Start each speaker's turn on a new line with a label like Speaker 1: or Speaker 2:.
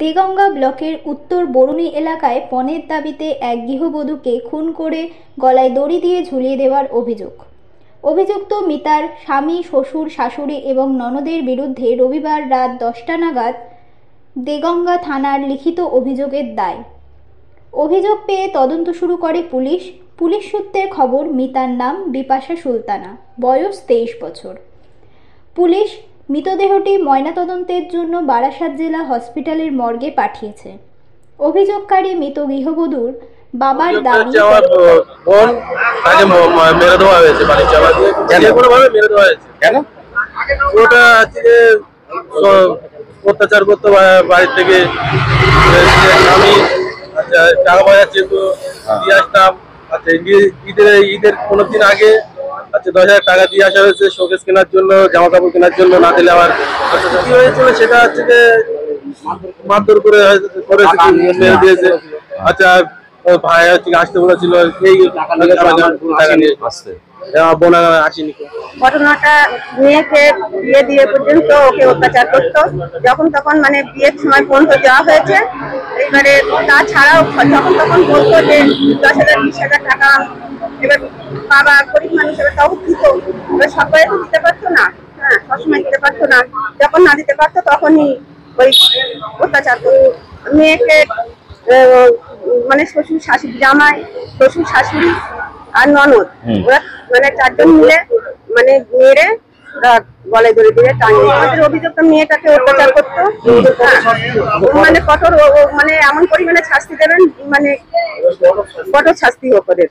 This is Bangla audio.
Speaker 1: দেগঙ্গা ব্লকের উত্তর বরুণী এলাকায় পণের দাবিতে এক গৃহবধূকে খুন করে গলায় দড়ি দিয়ে ঝুলিয়ে দেওয়ার অভিযোগ। অভিযুক্ত মিতার স্বামী, শ্বশুর, শাশুড়ি এবং ননদের বিরুদ্ধে রবিবার রাত 10টা নাগাদ দেগঙ্গা থানার লিখিত অভিযোগের দায়। অভিযোগ পেয়ে তদন্ত শুরু করে পুলিশ। পুলিশ সূত্রের খবর, মিতার নাম বিপাশা সুলতানা, বয়স 23 বছর। পুলিশ মৃতদেহটি ময়নাতদন্তের জন্য বারাসাত জেলা হসপিটালের মর্গে পাঠিয়েছে। অভিযোগকারী মৃত গৃহবধূর বাবার দাবি,
Speaker 2: অত্যাচার করতো বাড়ি থেকে, আমি টাকা পয়সা চেতো দিয়ে আসতাম। আচ্ছা, ঈদের 15 দিন আগে 10,000 টাকা দিয়ে আসা হয়েছে শোকেস কেনার জন্য, জামা কাপড় কেনার জন্য। না দিলে আবার কি হয়েছিল সেটা হচ্ছে যে মারধর করে মেরে দিয়েছে। আচ্ছা, ভাই হচ্ছে আসতে বলেছিল, এই টাকা নিয়ে আসতে বোনা আসেনি।
Speaker 3: ঘটনাটা মেয়েকে বিয়ে দিয়ে পর্যন্ত ওকে অত্যাচার করতো, যখন তখন মানে বিয়ের সময় পর্যন্ত দেওয়া হয়েছে। এবারে তাছাড়াও যখন তখন বলতো যে 10,000 20,000 টাকা, এবার বাবা গরিব মানুষ এবার তাও দিত, এবার সবাই তো দিতে পারতো না। হ্যাঁ, সবসময় দিতে পারতো না, যখন না দিতে পারতো তখনই ওই অত্যাচার করতো মেয়েকে। মানে শ্বশুর শাশুড়ি, জামাই, শ্বশুর শাশুড়ি আর ননদ, ওরা মানে 4 জন মিলে মানে মেরে গলায় দড়ি দিয়ে টাঙিয়ে। আমাদের অভিযোগটা মেয়েটাকে অত্যাচার করতো, মানে কঠোর, মানে এমন পরিমাণে শাস্তি দেবেন, মানে কঠোর শাস্তি হোক ওদের।